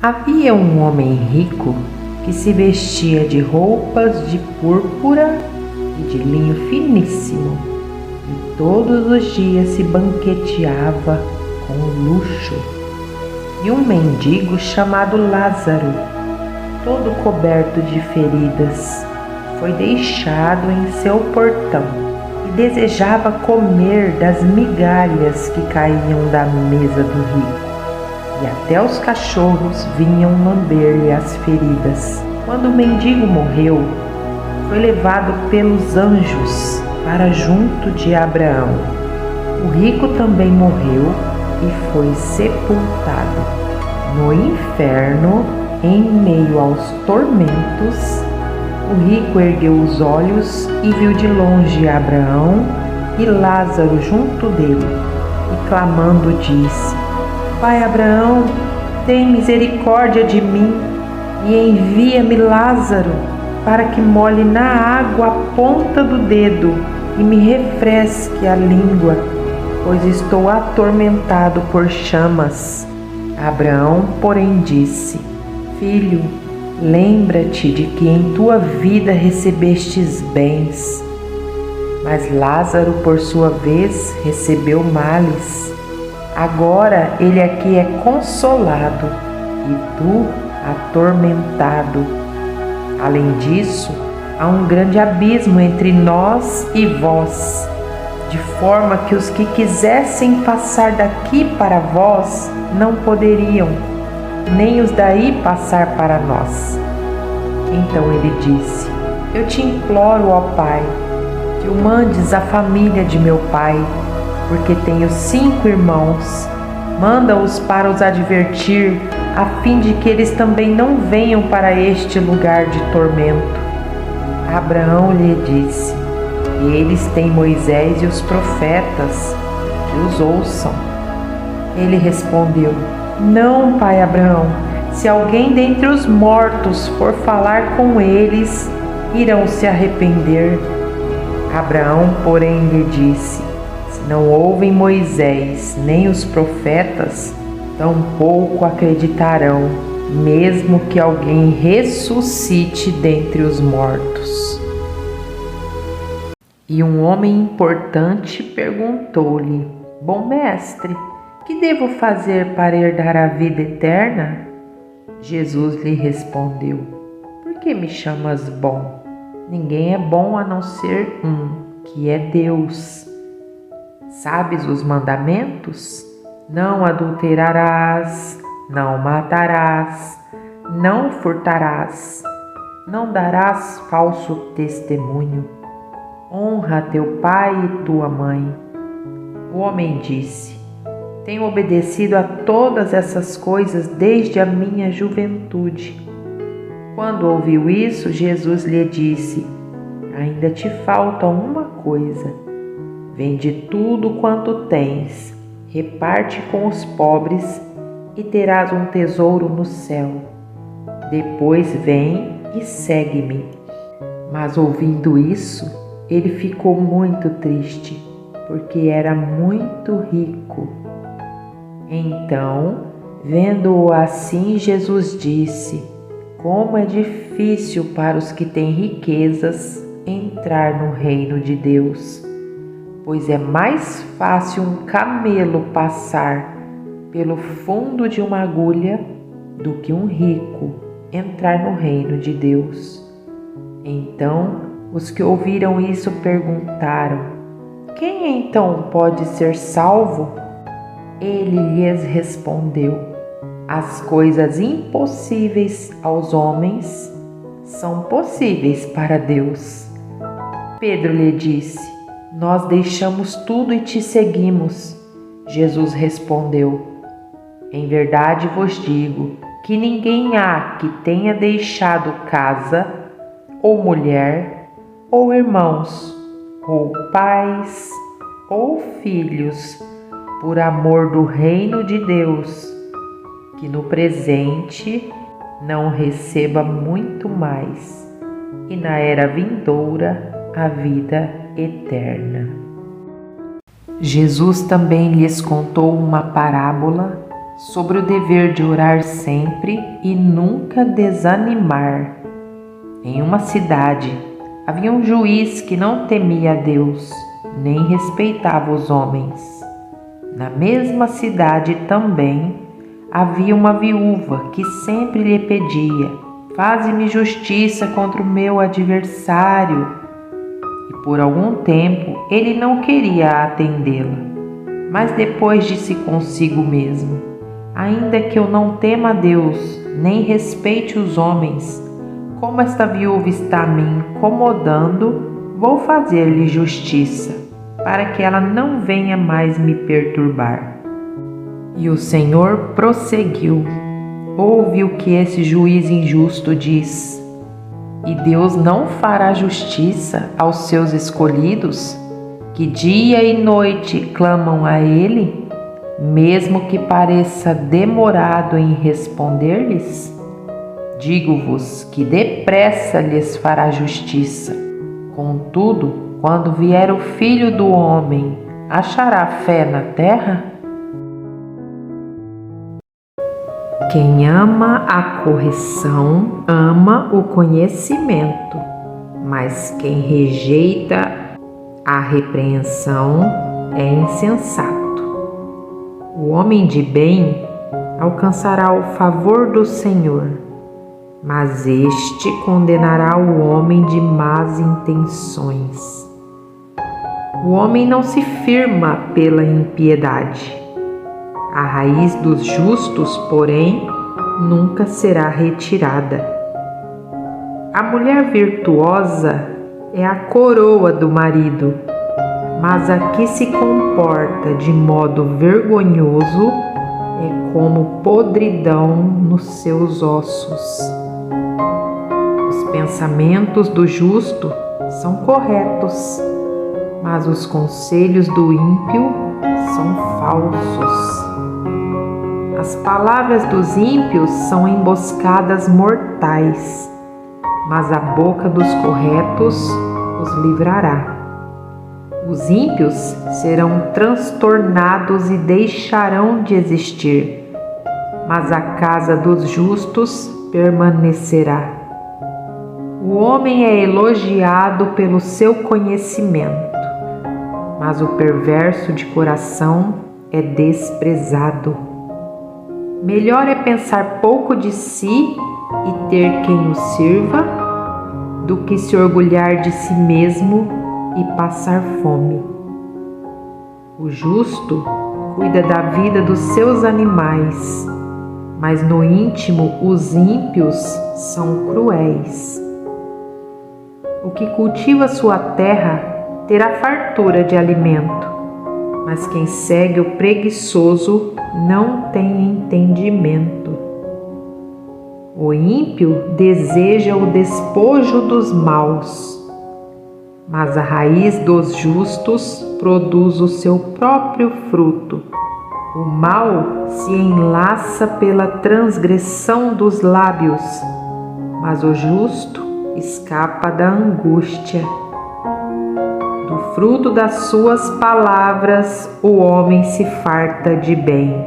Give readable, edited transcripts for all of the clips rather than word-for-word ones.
Havia um homem rico que se vestia de roupas de púrpura e de linho finíssimo, e todos os dias se banqueteava com luxo. E um mendigo chamado Lázaro, todo coberto de feridas, foi deixado em seu portão e desejava comer das migalhas que caíam da mesa do rico. E até os cachorros vinham lamber-lhe as feridas. Quando o mendigo morreu, foi levado pelos anjos para junto de Abraão. O rico também morreu e foi sepultado. No inferno, em meio aos tormentos, o rico ergueu os olhos e viu de longe Abraão e Lázaro junto dele, e clamando disse: Pai Abraão, tem misericórdia de mim e envia-me Lázaro para que molhe na água a ponta do dedo e me refresque a língua, pois estou atormentado por chamas. Abraão, porém, disse: Filho, lembra-te de que em tua vida recebestes bens, mas Lázaro, por sua vez, recebeu males. Agora ele aqui é consolado e tu atormentado. Além disso, há um grande abismo entre nós e vós, de forma que os que quisessem passar daqui para vós não poderiam, nem os daí passar para nós. Então ele disse: Eu te imploro, ó Pai, que o mandes à família de meu pai, porque tenho 5 irmãos. Manda-os para os advertir, a fim de que eles também não venham para este lugar de tormento. Abraão lhe disse: Eles têm Moisés e os profetas, que os ouçam. Ele respondeu: Não, pai Abraão, se alguém dentre os mortos for falar com eles, irão se arrepender. Abraão, porém, lhe disse: Se não ouvem Moisés nem os profetas, tampouco acreditarão, mesmo que alguém ressuscite dentre os mortos. E um homem importante perguntou-lhe: Bom mestre, que devo fazer para herdar a vida eterna? Jesus lhe respondeu: Por que me chamas bom? Ninguém é bom a não ser um, que é Deus. Sabes os mandamentos? Não adulterarás, não matarás, não furtarás, não darás falso testemunho, honra teu pai e tua mãe. O homem disse: Tenho obedecido a todas essas coisas desde a minha juventude. Quando ouviu isso, Jesus lhe disse: Ainda te falta uma coisa. Vende tudo quanto tens, reparte com os pobres e terás um tesouro no céu. Depois vem e segue-me. Mas ouvindo isso, ele ficou muito triste, porque era muito rico. Então, vendo-o assim, Jesus disse: Como é difícil para os que têm riquezas entrar no reino de Deus. Pois é mais fácil um camelo passar pelo fundo de uma agulha do que um rico entrar no reino de Deus. Então, os que ouviram isso perguntaram: Quem então pode ser salvo? Ele lhes respondeu: As coisas impossíveis aos homens são possíveis para Deus. Pedro lhe disse: Nós deixamos tudo e te seguimos. Jesus respondeu: Em verdade vos digo que ninguém há que tenha deixado casa, ou mulher, ou irmãos, ou pais, ou filhos, por amor do reino de Deus, que no presente não receba muito mais, e na era vindoura a vida eterna. Jesus também lhes contou uma parábola sobre o dever de orar sempre e nunca desanimar. Em uma cidade havia um juiz que não temia a Deus, nem respeitava os homens. Na mesma cidade também havia uma viúva que sempre lhe pedia: faze-me justiça contra o meu adversário. E por algum tempo ele não queria atendê-la. Mas depois disse consigo mesmo: ainda que eu não tema a Deus, nem respeite os homens, como esta viúva está me incomodando, vou fazer-lhe justiça, para que ela não venha mais me perturbar. E o Senhor prosseguiu: ouve o que esse juiz injusto diz. E Deus não fará justiça aos seus escolhidos, que dia e noite clamam a Ele, mesmo que pareça demorado em responder-lhes? Digo-vos que depressa lhes fará justiça. Contudo, quando vier o Filho do Homem, achará fé na terra? Quem ama a correção, ama o conhecimento, mas quem rejeita a repreensão é insensato. O homem de bem alcançará o favor do Senhor, mas este condenará o homem de más intenções. O homem não se firma pela impiedade. A raiz dos justos, porém, nunca será retirada. A mulher virtuosa é a coroa do marido, mas a que se comporta de modo vergonhoso é como podridão nos seus ossos. Os pensamentos do justo são corretos, mas os conselhos do ímpio são falsos. As palavras dos ímpios são emboscadas mortais, mas a boca dos corretos os livrará. Os ímpios serão transtornados e deixarão de existir, mas a casa dos justos permanecerá. O homem é elogiado pelo seu conhecimento, mas o perverso de coração é desprezado. Melhor é pensar pouco de si e ter quem o sirva, do que se orgulhar de si mesmo e passar fome. O justo cuida da vida dos seus animais, mas no íntimo os ímpios são cruéis. O que cultiva sua terra terá fartura de alimento, mas quem segue o preguiçoso não tem entendimento. O ímpio deseja o despojo dos maus, mas a raiz dos justos produz o seu próprio fruto. O mal se enlaça pela transgressão dos lábios, mas o justo escapa da angústia. Do fruto das suas palavras o homem se farta de bem,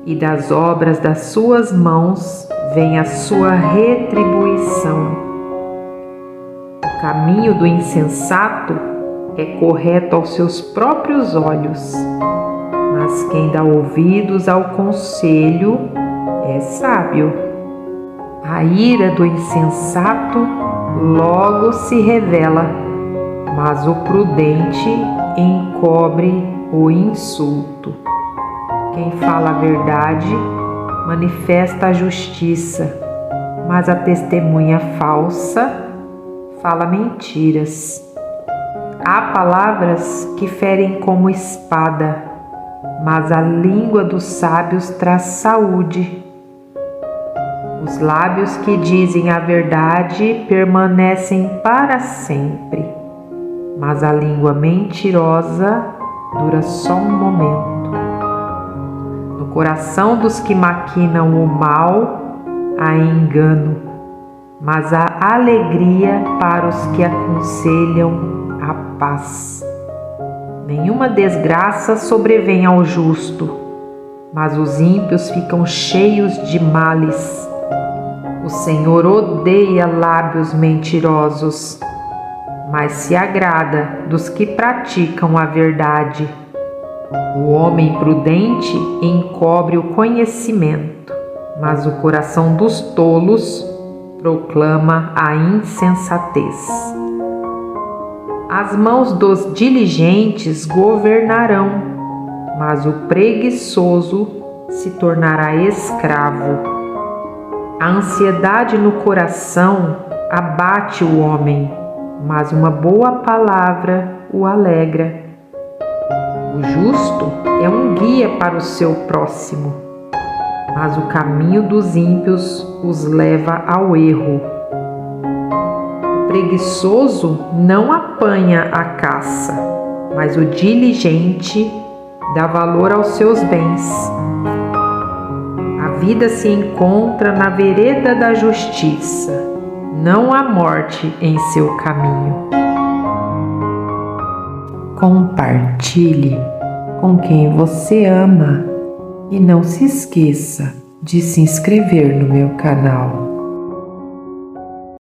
e das obras das suas mãos vem a sua retribuição. O caminho do insensato é correto aos seus próprios olhos, mas quem dá ouvidos ao conselho é sábio. A ira do insensato logo se revela, mas o prudente encobre o insulto. Quem fala a verdade manifesta a justiça, mas a testemunha falsa fala mentiras. Há palavras que ferem como espada, mas a língua dos sábios traz saúde. Os lábios que dizem a verdade permanecem para sempre, mas a língua mentirosa dura só um momento. No coração dos que maquinam o mal há engano, mas há alegria para os que aconselham a paz. Nenhuma desgraça sobrevém ao justo, mas os ímpios ficam cheios de males. O Senhor odeia lábios mentirosos, mas se agrada dos que praticam a verdade. O homem prudente encobre o conhecimento, mas o coração dos tolos proclama a insensatez. As mãos dos diligentes governarão, mas o preguiçoso se tornará escravo. A ansiedade no coração abate o homem, mas uma boa palavra o alegra. O justo é um guia para o seu próximo, mas o caminho dos ímpios os leva ao erro. O preguiçoso não apanha a caça, mas o diligente dá valor aos seus bens. A vida se encontra na vereda da justiça, não há morte em seu caminho. Compartilhe com quem você ama e não se esqueça de se inscrever no meu canal.